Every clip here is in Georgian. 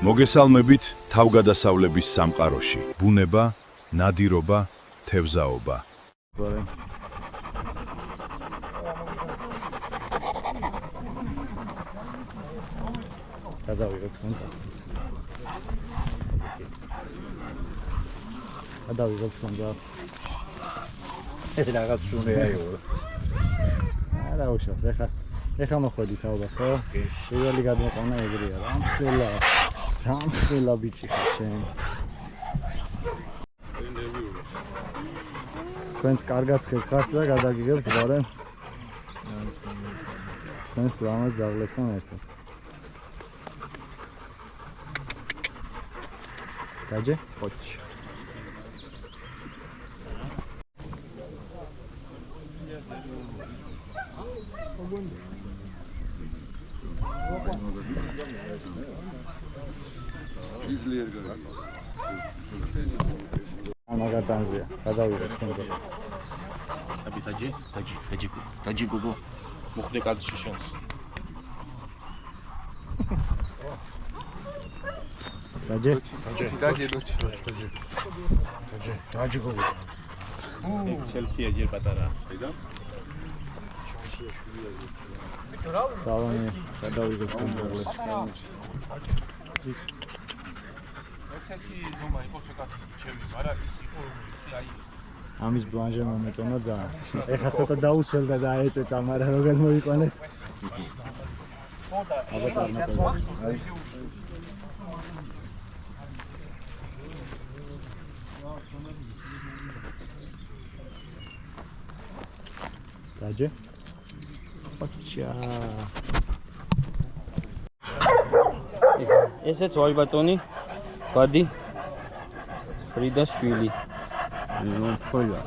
მოგესალმებით თავგადასავლების სამყაროში. ბუნება, ნადირობა, თევზაობა. გადავიღოთ კონცერტს. გადავიღოთ კონცერტს. რაღაც შუნეა იო. არა უშავს, ეხა მოხვედი თაობა, ხო? პირველი გადმოყვანა ეგრეა. რამხელა ბიჭი ხარ შენ. თქვენს კარგად ხერხართ და გადაგიგებთ ბორე. თქვენს ლამაზ ძაღლებთან ერთად. Kaje? Koç. Ana tanzia. Kadavira. Abi taji gogo. Muxde kad shishans. Taji gogo. Selfie ajir patara. Saloni, გადავიღეთ კონტროლებს. ამის ბლანჟე მომეტონა ძალიან. ეხლა ცოტა დაუსველ და დაეწეწა, მაგრამ როგორ მოიყვანეთ? აბა წარმატებული. Kaje? Ocha. ესეც ვაიბატონი, ბადი, ფრიდას შვილი. ნოფოლა.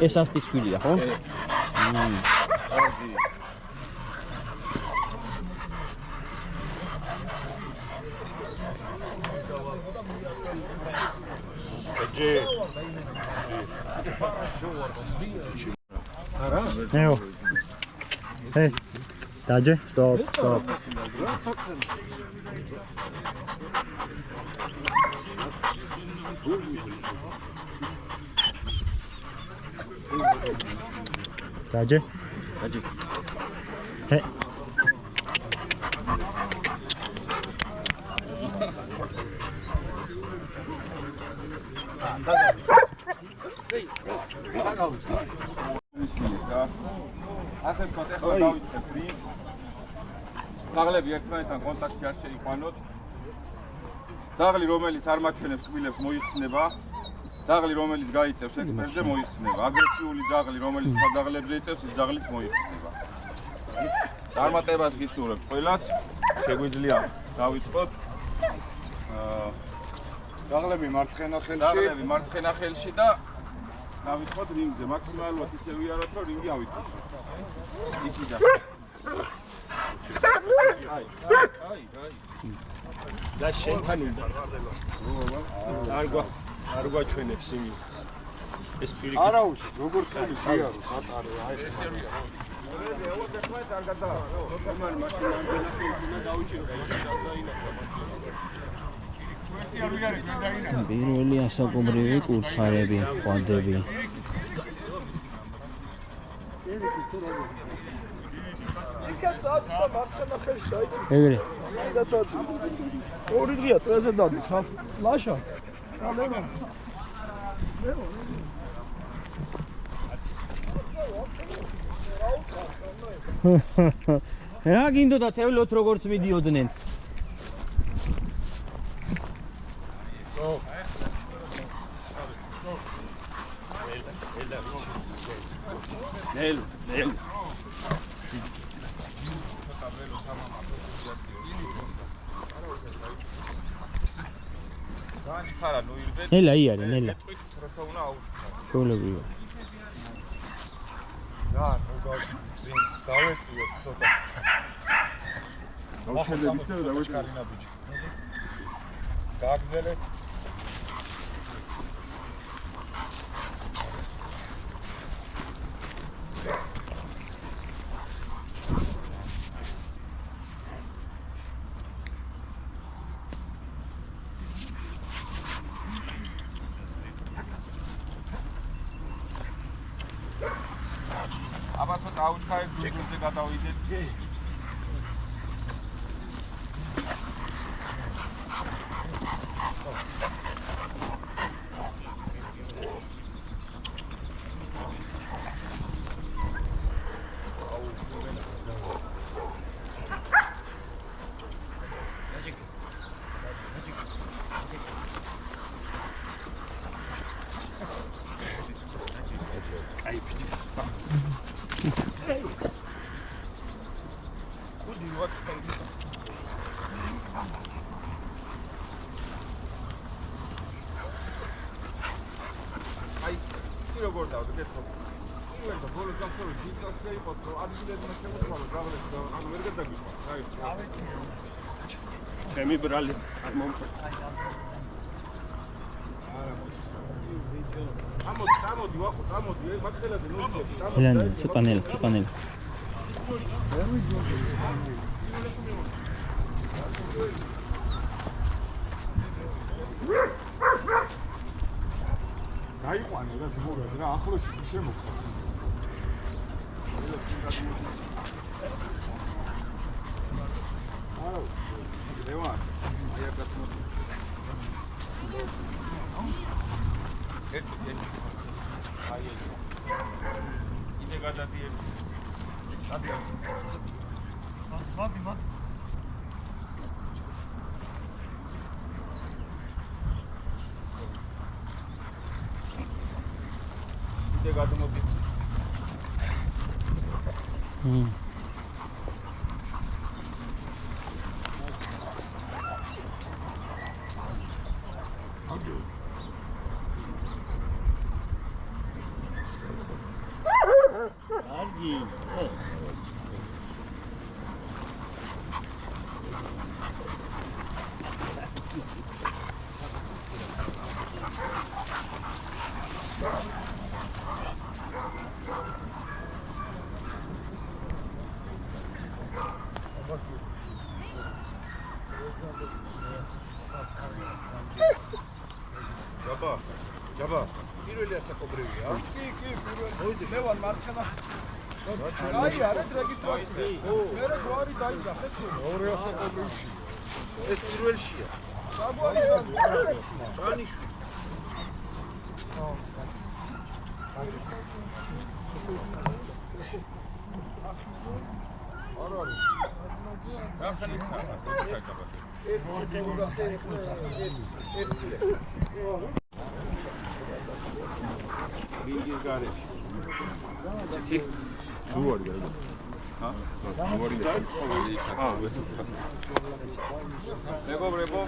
ეს ასტის შვილია, ხო? Neo. Hey. Taje, stop. Taje. Hey. ახლა დავიწყებ პრინტ. ძაღლები ერთმანეთთან კონტაქტში არ შეიყვანოთ. ძაღლი რომელიც არ მაჩვენებს კბილებს მოიხსნება. ძაღლი რომელიც გაიწევს ექსპერტზე მოიხსნება. აგრესიული ძაღლი რომელიც საძაღლებზე იწევს ის ძაღლის მოიხსნება. წარმატებას გისურვებ ყველას. შეგვიძლია დავიწყოთ. ძაღლები მარცხენა ხელში და დავიწყოთ რინგზე. მაქსიმალურად ისე ვიაროთ რომ რინგი ავიწყოთ. ისიდა. აი. და შენთან უნდა. არ გვაჩვენებს იმი. ეს პირიქით. არა უშის, როგორც წელი ზიარო სატარე, აი ეს. პირველი ასაკობრივი კურცხარები, ყვადები. ეგრე. ორი დღეა წრეზე დადის ხა? ლაშა. რა გინდოდა თევლოთ როგორც მიდიოდნენ? ნელ. ნელა იარე, ნელა. შოულებია. და პრინც დავეწიოთ ცოტა. მოხელებით და დავეჭკარინა ბიჭი. გააგზელეთ. აბა ცოტა აუჩქარებ ჯგუფზე გადავიდეთ. როგორ დავდო კეთო. იმენ და ბოლოს გამწორი შეიძლება იყოს რომ ადგილები შემოყვალო გავლეს და ანუ ვერ გადაგიყვანო. აი. ჩემი ბრალი არ მომწონს. ამოდი ვახო, ამოდი, აი მაგხელად ნუცები. ელანი, ცოტა ნელა. გაიყვანე რა ზღურები რა ახლოში შემოხდა. არა, დევა. აი აკაც მო. აი. იდე გადადიე. მადი. იდე გადმოდი. ჯაბა, პირველი ასაკობრივია? კი, პირველი. მე ვარ მარცხენა. აი, არა რეგისტრაცია. მე რა გვარი დაიძახეს. ორი ასაკობრივში. ეს პირველშია. საგვარი ჭანიშვილი. ბინგის გარეშე. ზუარი გაიგო. ზუარი მეგობრებო,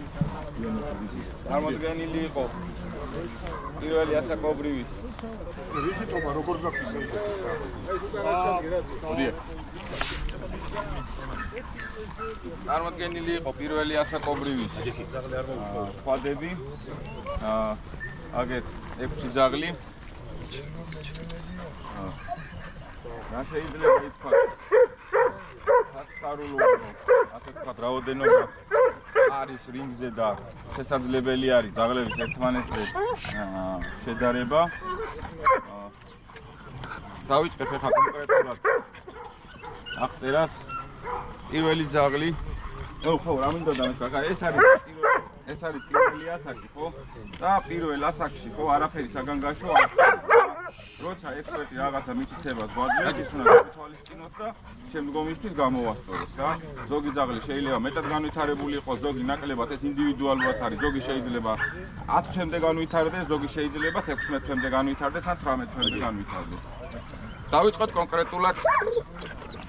წარმოდგენილი იყო პირველი ასაკობრივი. რითობა როგორ გაქვის ეს? წარმოდგენილი იყო პირველი ასაკობრივი. ხვადები. აგეთ 6 ძაღლი. რა შეიძლება ითქვა? სასწარულო, ასე ვთქვათ, რაოდენობა არის რინგზე და შესაძლებელი არის ძაღლების ერთმანეთზე შედარება. დავიწყებ ახლა კონკრეტულად აღწერას. პირველი ძაღლი, ხო, რა მინდა დამეთქვა? ეს არის პირველი ასაკი, ხო? და პირველ ასაკში, ხო, არაფერი საგანგაშო არ როცა ექსპერტი რაღაცა მითითებას გვაძლევს, ის უნდა თვალისწინოს და შემდგომისთვის გამოვასწოროს, რა. ზოგი ძაღლი შეიძლება მეტად განვითარებული იყოს, ზოგი ნაკლებად ეს ინდივიდუალურად არის, ზოგი შეიძლება 10 თვემდე განვითარდეს, ზოგი შეიძლება 16 თვემდე განვითარდეს, ან 18 თვემდე განვითარდეს. დავიწყოთ კონკრეტულად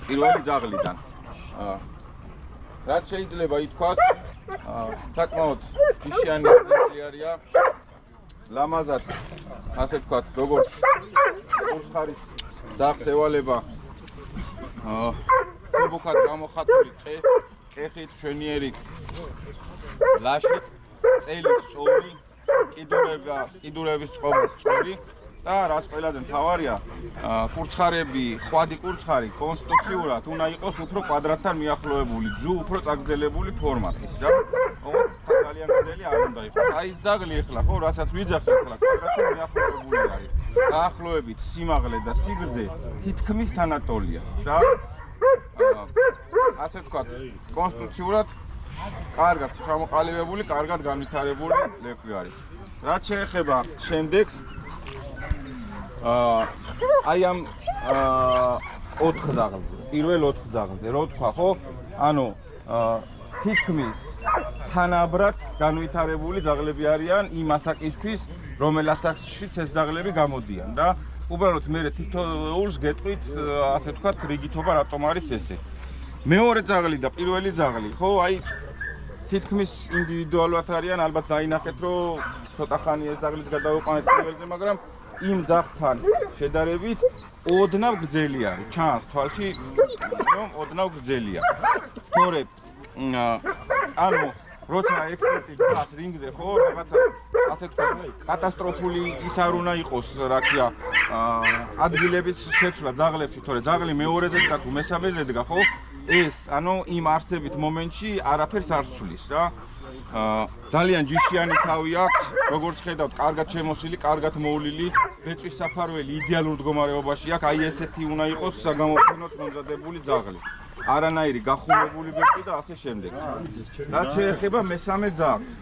პირველი ძაღლიდან. რაც შეიძლება ითქვას, საკმაოდ ფიშიანი ძაღლია. ლამაზად, ასე ვთქვათ, როგორც კურცხარის ძაღლს ევალება ხუბუქად გამოხატული კეხით, შვენიერი ლაშით, წელის სწორი, კიდურების წყობის სწორი და რაც ყველაზე მთავარია, კურცხარები, ხვადი კურცხარი კონსტრუქციულად უნდა იყოს უფრო კვადრატთან მიახლოებული, ძუ უფრო წაგრძელებული ფორმატის, რა. ოღონდ ძალიან გრძელი არ უნდა იყოს. აი ეს ძაღლი ახლა, ხო, რასაც ვიძახე ახლა, კვადრატთან მიახლოებული არის. დაახლოებით სიმაღლე და სიგრძე თითქმის თანატოლია და ასე ვთქვათ, კონსტრუქციურად კარგად ჩამოყალიბებული, კარგად განვითარებული ლეკვი არის. რაც შეეხება შემდეგს, აი ამ 4 ძაღლზე, პირველ 4 ძაღლზე, რო თქვა, ხო? ანუ თითქმის თანაბრად განვითარებული ძაღლები არიან იმ ასაკისთვის, რომელ ასაკშიც ეს ძაღლები გამოდიან და უბრალოდ მე თითოეულს გეტყვით, ასე ვთქვათ, რიგითობა რატომ არის ესე. მეორე ძაღლი და პირველი ძაღლი, ხო, აი თითქმის ინდივიდუალურად არიან, ალბათ დაინახეთ, რომ ცოტა ხანი ეს ძაღლიც გადავიყვანეთ პირველზე, მაგრამ იმ ძაღლთან შედარებით ოდნავ გრძელი არის. ჩანს თვალში, რომ ოდნავ გრძელია. თორე ანუ როცა ექსპერტი გას რინგზე, ხო, რაღაცა ასე ვთქვათ, კატასტროფული ის არ უნდა იყოს, რა ქვია, ადგილების შეცვლა ძაღლებში, თორე ძაღლი მეორეზე დგა, მესამეზე დგა, ხო? ეს, ანუ იმ არსებით მომენტში არაფერს არ ცვლის რა. ძალიან ჯიშიანი თავი აქვს, როგორც ხედავთ, კარგად შემოსილი, კარგად მოვლილი, ბეწვის საფარველი იდეალურ მდგომარეობაში აქვს, აი ესეთი უნდა იყოს საგამოფენოდ მომზადებული ძაღლი. არანაირი გახურებული ბეწვი და ასე შემდეგ. რაც შეეხება მესამე ძაღლს.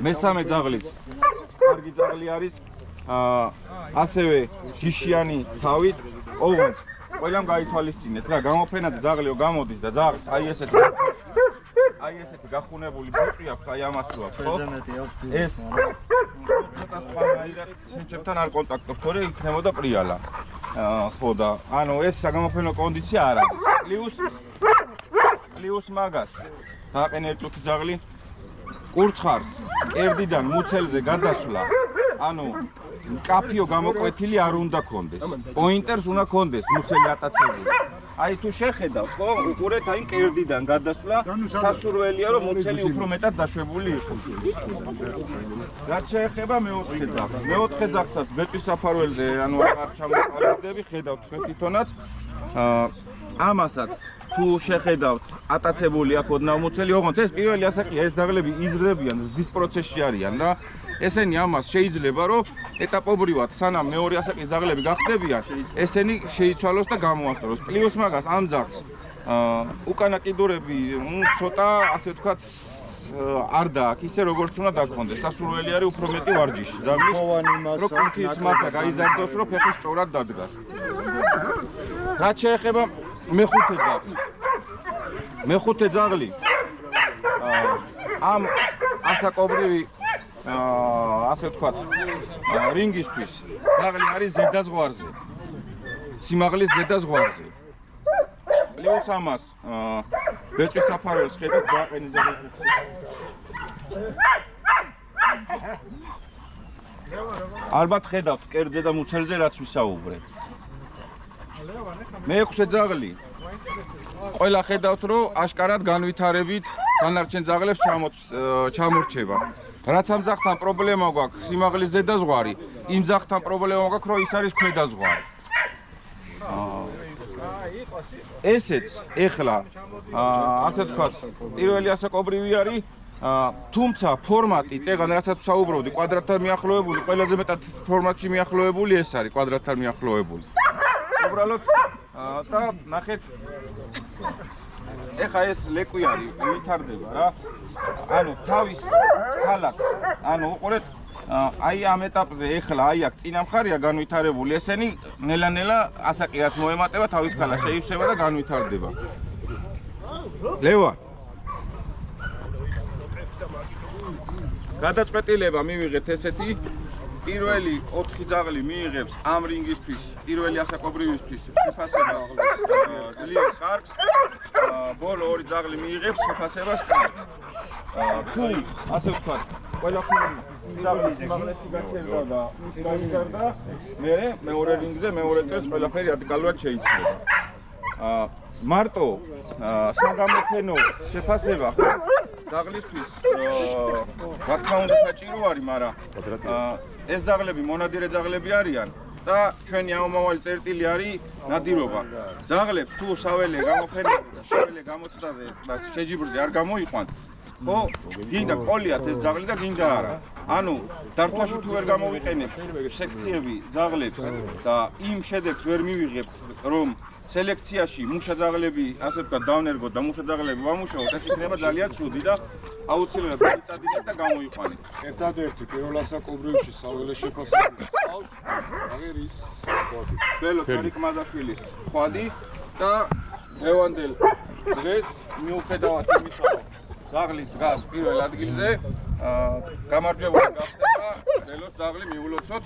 მესამე ძაღლის კარგი ძაღლი არის, ასევე ჯიშიანი თავით, ოღონდ ყველამ გაითვალისწინეთ რა, გამოფენად ძაღლიო გამოდის და ძაღლს აი ესეთი გახუნებული ბეწვი აქვს, აი ამას თუ აქვს, ხო? ეს ცოტა სხვანაირად სინჩებთან არ კონტაქტობს, თორე იქნებოდა პრიალა. ხო და ანუ ეს საგამოფენო კონდიცია არ არის. პლიუს მაგას დააყენე ერთუქი ძაღლი კურცხარს კერდიდან მუცელზე გადასვლა, ანუ კაფიო გამოკვეთილი არ უნდა კონდეს. პოინტერს უნდა კონდეს მუცელი ატაცებული. აი თუ შეხედავთ, ხო, უყურეთ აი კერდიდან გადასვლა, სასურველია რომ მუცელი უფრო მეტად დაშვებული იყოს. რაც შეეხება მეოთხე ძაღლს. მეოთხე ძაღლსაც ბეწვის საფარველზე, ანუ არ ჩამოყალიბდები, ხედავთ თქვენ თვითონაც. ამასაც თუ შეხედავთ, ატაცებული აქვს ოდნავ მუცელი, ოღონდ ეს პირველი ასაკია, ეს ძაღლები იზრდებიან, ზრდის პროცესში არიან და ესენი ამას შეიძლება რომ ეტაპობრივად სანამ მეორე ასაკის ძაღლები გახდებიან, ესენი შეიცვალოს და გამოასწოროს. პლიუს მაგას ამ ძაღლს უკანა კიდურები ცოტა ასე ვთქვათ არ დააქვს, ისე როგორც უნდა დაგქონდეს. სასურველი არის უფრო მეტი ვარჯიში. ძაღლის რო კუნთის მასა გაიზარდოს, რომ ფეხი სწორად დადგას. რაც შეეხება მეხუთე ძაღლს. მეხუთე ძაღლი ამ ასაკობრივი ასე ვთქვათ, რინგისთვის ძაღლი არის ზედაზღვარზე. სიმაღლის ზედაზღვარზე. პლიუს ამას ბეწვის საფარველს ხედავთ დააყენე ძაღლი. ალბათ ხედავთ კერძზე და მუცელზე რაც ვისაუბრეთ. მეექვსე ძაღლი. ყველა ხედავთ, რომ აშკარად განვითარებით დანარჩენ ძაღლებს ჩამორჩება. რაც ამ ძაღლთან პრობლემა გვაქვს, სიმაღლის ზედაზღვარი, იმ ძაღლთან პრობლემა გვაქვს, რომ ის არის ქვედაზღვარი. ესეც ეხლა ასე ვთქვათ, პირველი ასაკობრივი არის, თუმცა ფორმატი, წეგან რასაც ვსაუბრობდი, კვადრატთან მიახლოებული, ყველაზე მეტად ფორმატში მიახლოებული ეს არის, კვადრატთან მიახლოებული. უბრალოდ და ნახეთ, ეხა ეს ლეკვი არის, ვითარდება რა. ანუ თავის ხალხს, ანუ უყურეთ, აი ამ ეტაპზე ეხლა აი აქ წინა მხარია განვითარებული, ესენი ნელა-ნელა ასაკი რაც მოემატება, თავის ხალხს შეივსება და განვითარდება. ლევან გადაწყვეტილება მივიღეთ ესეთი, პირველი 4 ძაღლი მიიღებს ამ რინგისთვის, პირველი ასაკობრივისთვის შეფასებას ძლიერ ხარკს, ბოლო 2 ძაღლი მიიღებს შეფასებას კარგს. თუ ასე ვთქვათ, ყველაფერი ძაღლი სიმაღლეში გაჩერდა და გაიზარდა, მეორე რინგზე მეორე წელს ყველაფერი რადიკალურად შეიცვალა. მარტო საგამოფენო შეფასება ძაღლისთვის რა თქმა უნდა საჭირო არის, მაგრამ ეს ძაღლები მონადირე ძაღლები არიან და ჩვენი ამომავალი წერტილი არის ნადირობა. ძაღლებს თუ საველე გამოცდაზე და შეჯიბრზე არ გამოიყვანთ, ხო, გინდა ყოლიათ ეს ძაღლი და გინდა არა. ანუ დართვაში თუ ვერ გამოვიყენებთ სექციები ძაღლებს და იმ შედეგს ვერ მივიღებთ, რომ სელექციაში მუშა ძაღლები, ასე ვთქვათ, დავნერგოთ და მუშა ძაღლები ვამუშაოთ, ეს იქნება ძალიან ცუდი და აუცილებლად დაიწადინეთ და გამოიყვანეთ. ერთადერთი პირველ ასაკობრივში საველე შეფასებული ყავს აღერის ხვადი. ბელო თორიკ მაზაშვილის ხვადი და დღევანდელ დღეს მიუხედავად იმისა, რომ ძაღლი დგას პირველ ადგილზე, გამარჯვებული გახდება ბელოს ძაღლი მიულოცოთ.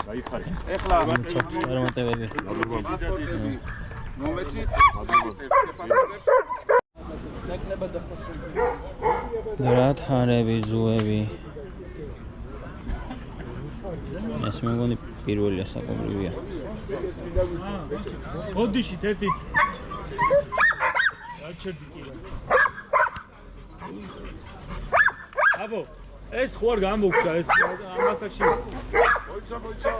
ეხლა არამატებები. პასპორტები მომეცით, მოგიწევთ პასპორტებს. რათარები, ზუები. ეს მეგონი პირველი ასაკობრივია. ოდიშით ერთი. გაჩერდი კი რა. აბო, ეს ხო არ გამოგჩა ეს ამასაკში. მოიცა.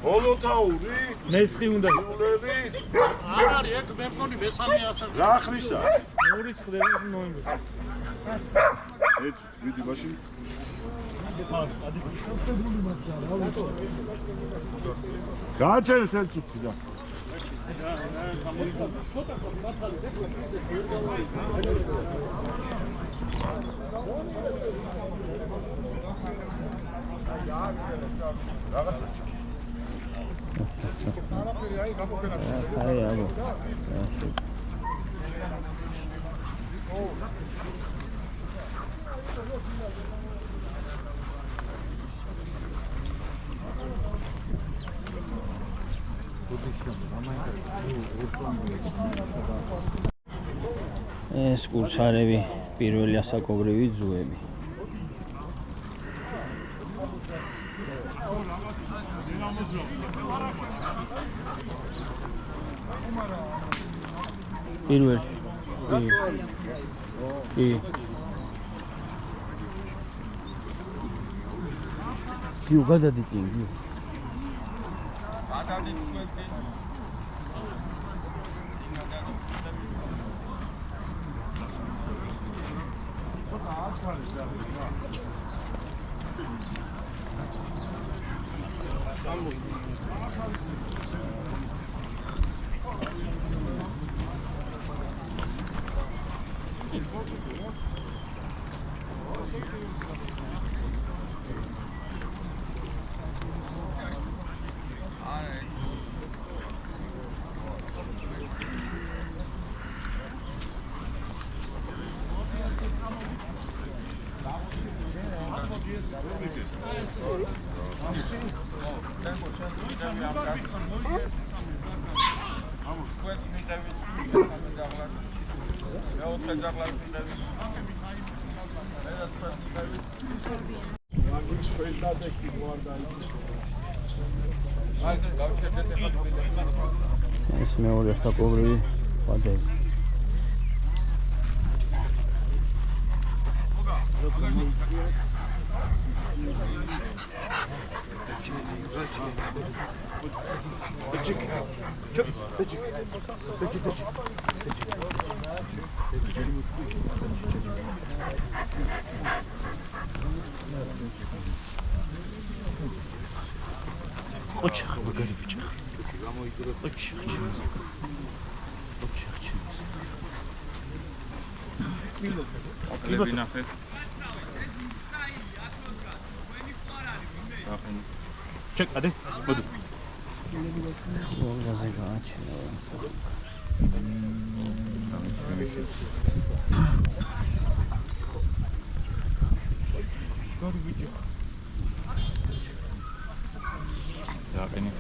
ბოლოთაური, მესხი უნდა. ულები. არ არის ეგ მე მგონი მესამე ასაკი. რა ხრისა? მურის ხდება ნოემბერი. ეც ვიდი მაშინ. გააჩერეთ ერთ წუთი და. აი აბო. ეს კურჩარები, პირველი ასაკობრივი ზუები. პირველი. გიო გადადი წინ გიო. ეს მეორე ასაკობრივი ხვადები. ოჩახ მაგარი ბიჭი. ოჩახ. აკლები ნახეთ. ჩეკ ადე. მოდი. ორგაზე გააჩინა. გარი ბიჭი. დააყენი.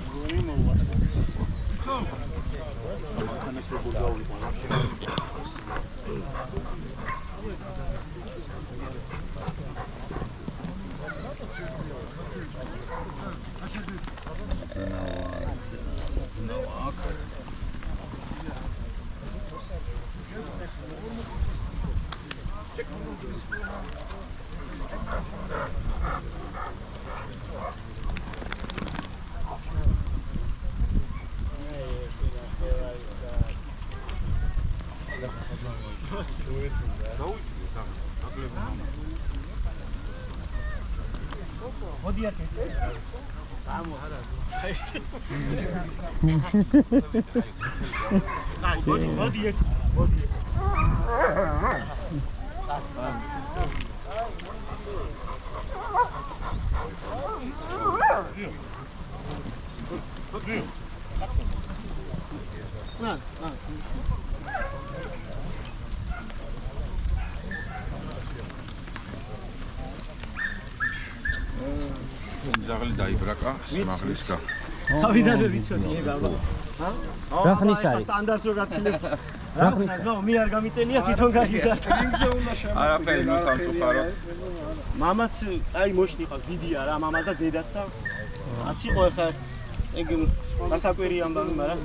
ძაღლი დაიბრაკა სიმაღლისგან. თავიდანვე ვიცოდი შეგაბა. რა ხნის არის? სტანდარტს რო გაცილებ. რა ხნის? ნო, მე არ გამიწენია თვითონ გაიზარდა. რინგზე უნდა შემო. არაფერი მისამწუხაროდ. მამაც აი მოშნიყავს დიდია რა, მამა და დედაც და აც იყო ხა ეგ დასაკვირი ამბავი, მაგრამ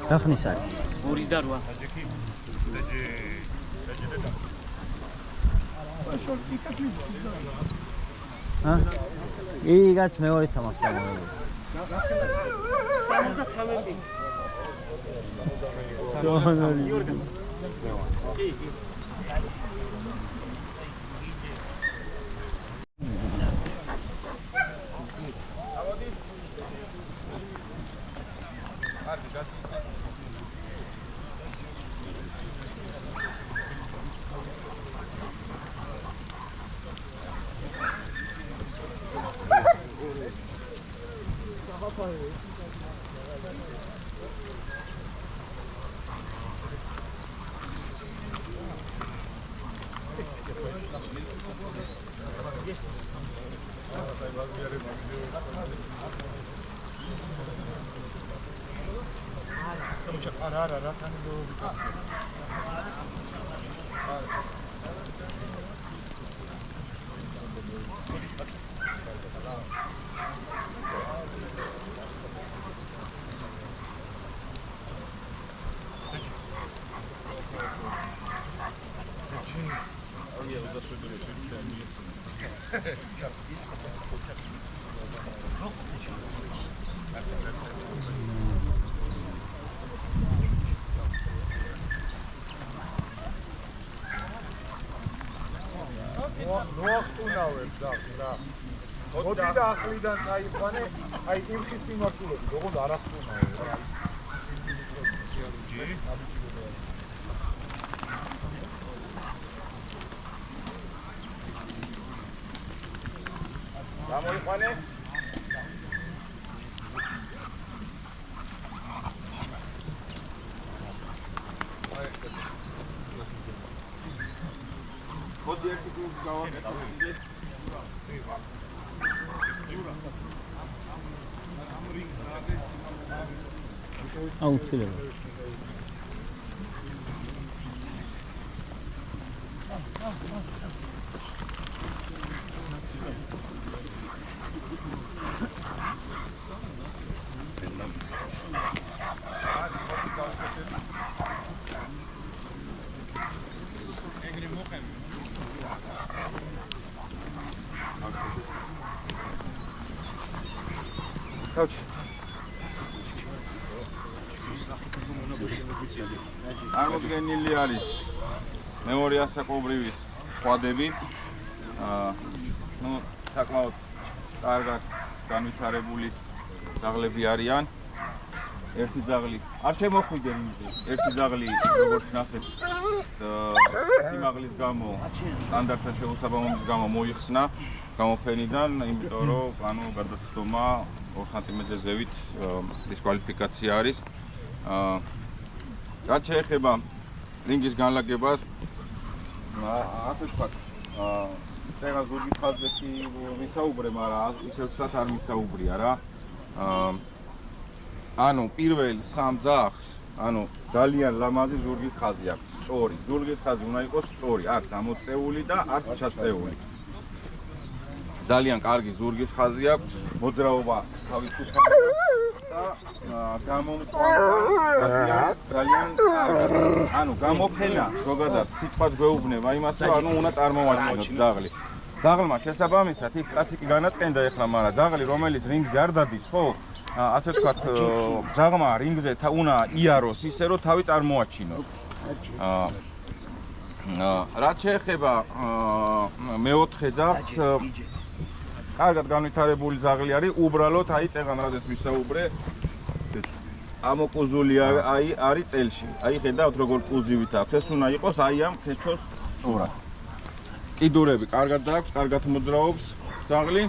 რა ხნის არის? 28. ა? იგაც მეორეც ამას გამოვიდა. 63. ნოახტუნავებ და მოდი და ახლიდან წაიყვანე, აი იმ ხის მიმართულებით, როგორ არ ახტუნავებ რა ის სიმბოლური ტრადიციული ჯი გამოიყვანე მოდი ერთი გუნდი გავაკეთე. აუცილებლად. წარმოდგენილი არის მეორე ასაკობრივი ხვადები. ნუ საკმაოდ კარგად განვითარებული ძაღლები არიან. ერთი ძაღლი არ შემოხვიდე იმზე. ერთი ძაღლი როგორც ნახეთ სიმაღლის გამო სტანდარტთა შეუსაბამობის გამო მოიხსნა გამოფენიდან, იმიტომ რომ ანუ გადაცდომა 2 სანტიმეტრზე ზევით დისკვალიფიკაცია არის. რაც შეეხება რინგის განლაგებას, ასე ვთქვათ, წეღა ზურგის ხაზზე კი ვისაუბრე, მაგრამ ისევ ცოტა არ მისაუბრია რა. ანუ პირველ სამ ძაღლს, ანუ ძალიან ლამაზი ზურგის ხაზი აქვს, სწორი. ზურგის ხაზი უნდა იყოს სწორი, არ გამოწეული და არ ჩაწეული. ძალიან კარგი ზურგის ხაზი აქვს, მოძრაობა თავისუფალი და გამომწვავა ძალიან კარგი. ანუ გამოფენა ზოგადად სიტყვას გვეუბნება იმას, რომ ანუ უნდა წარმოვაჩინოთ ძაღლი. ძაღლმა შესაბამისად იქ კაცი კი განაწყენდა ეხლა, მაგრამ ძაღლი რომელიც რინგზე არ დადის, ხო? ასე ვთქვათ, ძაღლმა რინგზე უნდა იაროს ისე, რომ თავი წარმოაჩინოს. რაც შეეხება მეოთხე ძაღლს, კარგად განვითარებული ზაღლი არის, უბრალოდ აი წეღან რადგან ვისაუბრე, ამოკუზული არის წელში. აი ხედავთ როგორ კუზივით აქვს. ეს უნდა იყოს აი ამ ქეჩოს სწორად. კიდურები კარგად აქვს, კარგად მოძრაობს ზაღლი.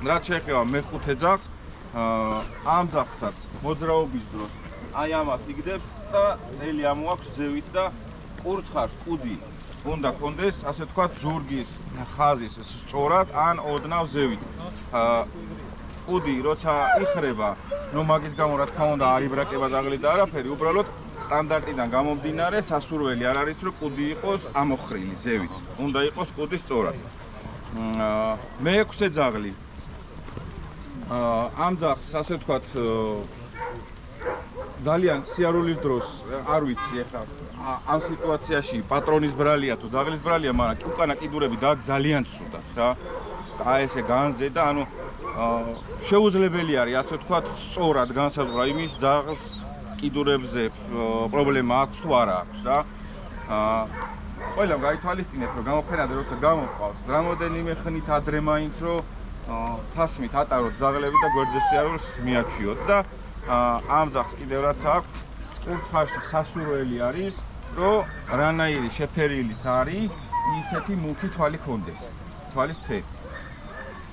რაც შეეხება მეხუთე ძაღლს, ამ ძაღლსაც მოძრაობის დროს აი ამას იგდებს და წელი ამოაქვს ზევით და კურცხარს კუდი უნდა კონდეს, ასე ვთქვათ, ზურგის ხაზის სწორად ან ოდნავ ზევით. კუდი როცა იხრება, ნუ მაგის გამო რა თქმა უნდა არ იბრაკება ზაღლი და არაფერი, უბრალოდ სტანდარტიდან გამომდინარე სასურველი არ არის რომ კუდი იყოს ამოხრილი ზევით. უნდა იყოს კუდი სწორად. მეექვსე ძაღლი. ამ ძაღლს ასე ვთქვათ ძალიან სიარულის დროს არ ვიცი ახლა ამ სიტუაციაში პატრონის ბრალია თუ ზაღლის ბრალია, მაგრამ უკანა კიდურები და ძალიან ცუდა რა. აი ესე განზე და ანუ შეუძლებელი არის ასე ვთქვათ სწორად განსაზღვრა იმის ძაღლს კიდურებზე პრობლემა აქვს თუ არა აქვს რა. ყველამ გაითვალისწინეთ რომ გამოფენადე როცა გამოყავს, რამოდენიმე ხნით ადრე მაინც რომ თასმით ატაროთ ზაღლები და გვერდზე სიარულს მიაჩვიოთ და ამ ძაღლს კიდევ რაც აქვს კურცხარში სასურველი არის რომ რანაირი შეფერილიც არის ისეთი მუქი თვალი ქონდეს თვალის ფერი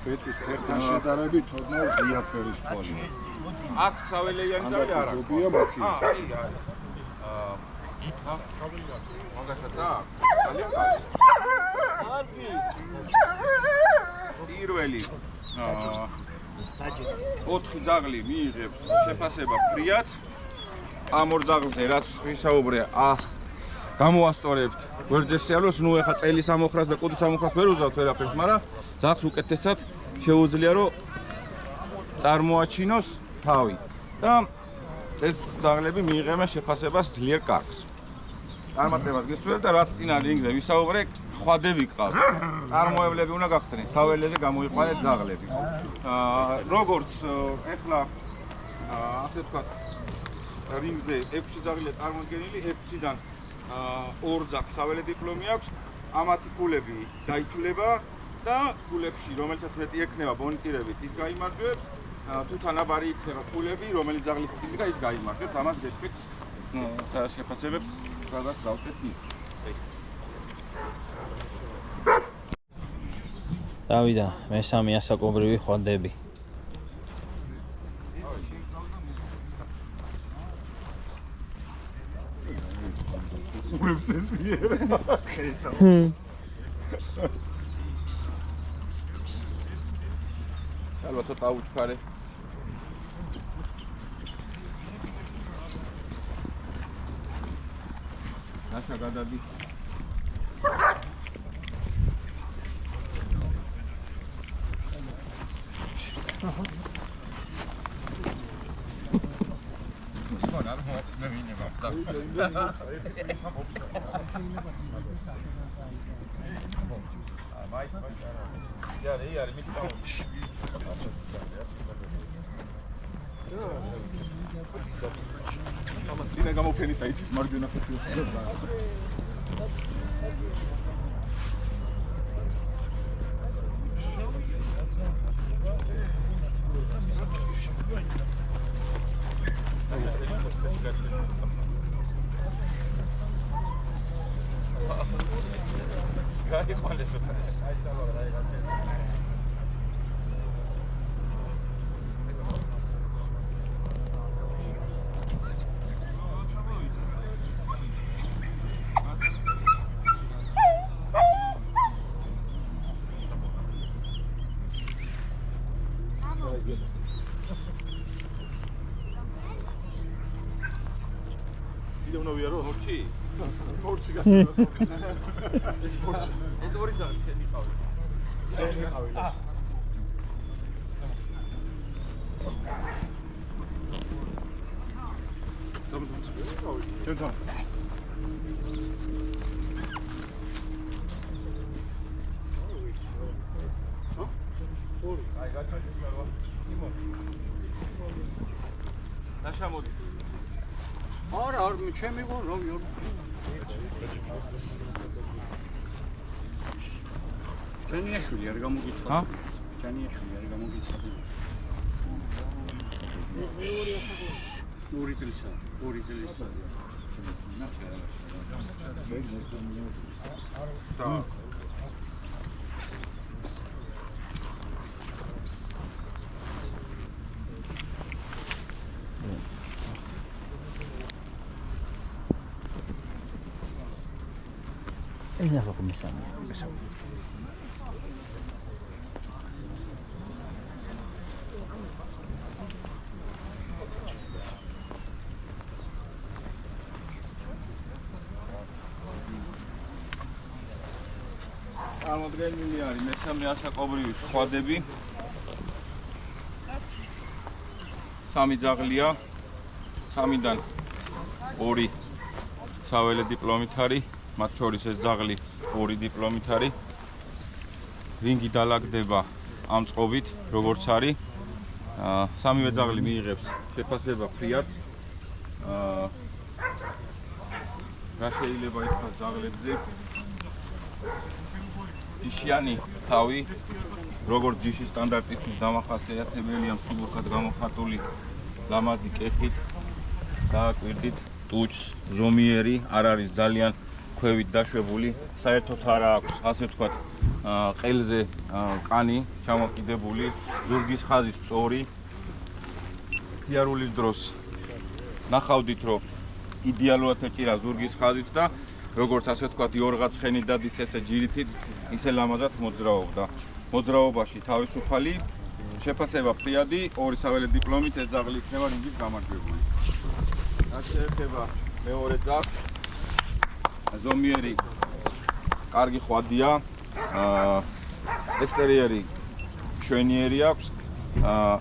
ბეწვის ფერთან შედარებით ოდნავ ღია ფერის თვალი აქ საველიანი ძაღლი არ აქვს ჯობია მუქი მაგასაც აქვს ძალიან კარგი პირველი 4 ძაღლი მიიღებს შეფასება ფრიად. ამ ორ ძაღლზე რაც ვისაუბრე, გამოასწორებთ გვერდზე სიარულს, ნუ ეხა წელის ამოხრას და კუდის ამოხრას ვერ უზავთ ვერაფერს, მაგრამ ძაღლს უკეთესად შეუძლია რომ წარმოაჩინოს თავი. და ეს ძაღლები მიიღებენ შეფასებას ძლიერ კარგს. წარმატებას გესურვებ და რაც წინა რინგზე ვისაუბრე, ხვადები გყავთ. წარმოებლები უნდა გახდნენ, საველეზე გამოიყვანეთ ძაღლები. როგორც ეხლა ასე ვთქვათ, რინგზე 6 ძაღლია წარმოდგენილი, 6-დან 2 ძაღლს საველე დიპლომი აქვს. ამათი ფულები გაითვლება და ფულებში, რომელსაც მეტი ექნება ბონიტირებით, ის გაიმარჯვებს. თუ თანაბარი იქნება ფულები, რომელიც ძაღლი წინდა, ის გაიმარჯვებს. ამას გეტყვით შეფასებებს, სადაც დავწეთ იქ. დავიდა მესამე ასაკობრივი ხვადები. ალბათ დაუჩქარე. ნაშა გადადი. წინა გამოფენის აიცის მარჯვენა ფეხილს. Idem una via Porci. Porci. ეს ორი ძაღლი შედი ყავი. ნაშამოდი. არა, არ ჩემი გონ რა ვიარ. ჩანიაშვილი არ გამოგიცხადა. ჩანიაშვილი არ გამოგიცხადა. 2 წელიწადია. 2 წელიწადია. ეს ახლა კომისარი. წარმოდგენილი არის მესამე ასაკობრივი სხვადები. 3 ძაღლია, 3-დან 2 საველე დიპლომით არის, მათ შორის ეს ძაღლი 2 დიპლომით არის. რინგი დალაგდება ამ წყობით, როგორც არის. სამივე ძაღლი მიიღებს შეფასება ფრიად. რა შეიძლება ითქვას ძაღლებზე? ჯიშიანი თავი, როგორც ჯიშის სტანდარტისთვის დამახასიათებელია მსუბუქად გამოხატული ლამაზი კეხით, დააკვირდით, ტუჩს, ზომიერი, არ არის ძალიან ქვევით დაშვებული, საერთოდ არ აქვს, ასე ვთქვათ, ყელზე კანი ჩამოკიდებული, ზურგის ხაზი სწორი. სიარულის დროს ნახავდით, რომ იდეალურად ეჭირა ზურგის ხაზიც და როგორც ასე ვთქვათ, იორღაც ხენი დადის ესე ჯირითით, ისე ლამაზად მოძრაობდა. მოძრაობაში თავისუფალი, შეფასება ფრიადი, 2 საველე დიპლომით ეს ძაღლი იქნება რიგით გამარჯვებული. რაც შეეხება მეორე ძაღლს, ზომიერი კარგი ხვადია, ექსტერიერი შვენიერი აქვს,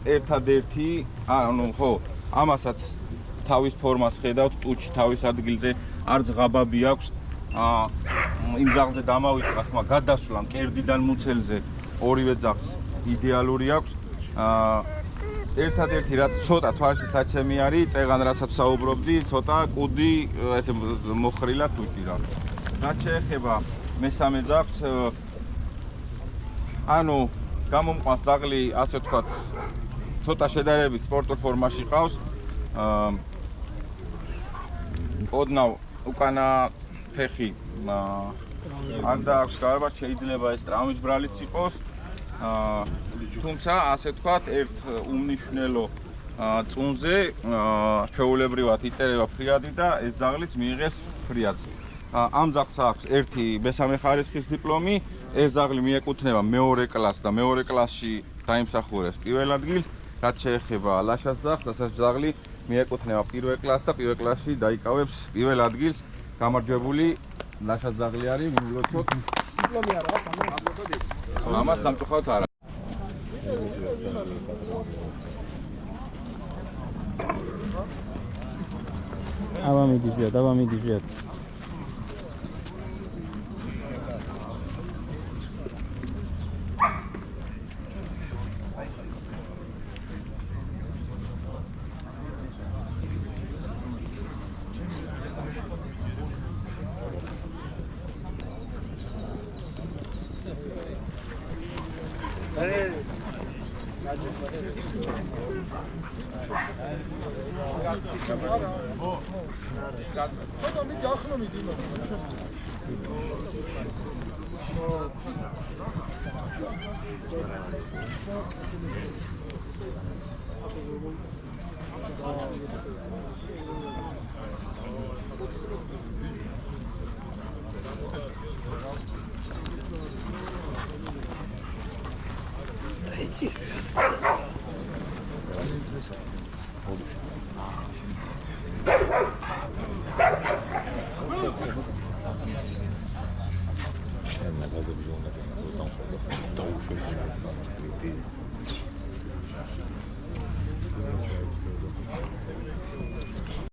ერთადერთი, ამასაც თავის ფორმას ხედავთ, ტუჩი თავის ადგილზე, არც ღაბაბი აქვს. იმ ძაღლზე დამავიწყდა ხმა გადასვლა მკერდიდან მუცელზე ორივე ძაღლს იდეალური აქვს. ერთადერთი რაც ცოტა თვალში საჩემი არის, წეღან რასაც საუბრობდი, ცოტა კუდი ესე მოხრილა თუთი რა. რაც შეეხება მესამე ძაღლს, გამომყვანს ძაღლი, ასე ვთქვათ, ცოტა შედარებით სპორტულ ფორმაში ყავს. ოდნავ უკანა ფეხი არ დააქვს გარბად, შეიძლება ეს ტრამვის ბრალიც იყოს. თუმცა, ასე ვთქვათ, ერთ უმნიშვნელო წუნზე ჩვეულებრივად იწერება ფრიადი და ეს ძაღლიც მიიღეს ფრიადს. ამ ძაღლს აქვს ერთი მესამე ხარისხის დიპლომი, ეს ძაღლი მიეკუთვნება მეორე კლასს და მეორე კლასში დაიმსახურებს პირველ ადგილს. რაც შეეხება ლაშას ძაღლს, ლაშას ძაღლი მიეკუთვნება პირველ კლასს და პირველ კლასში დაიკავებს პირველ ადგილს. გამარჯვებული ლაშას ძაღლი არის, მიულოცოთ. დიპლომი არა აქვს, ამას სამწუხაროდ არა. აბა მიდიჟეთ.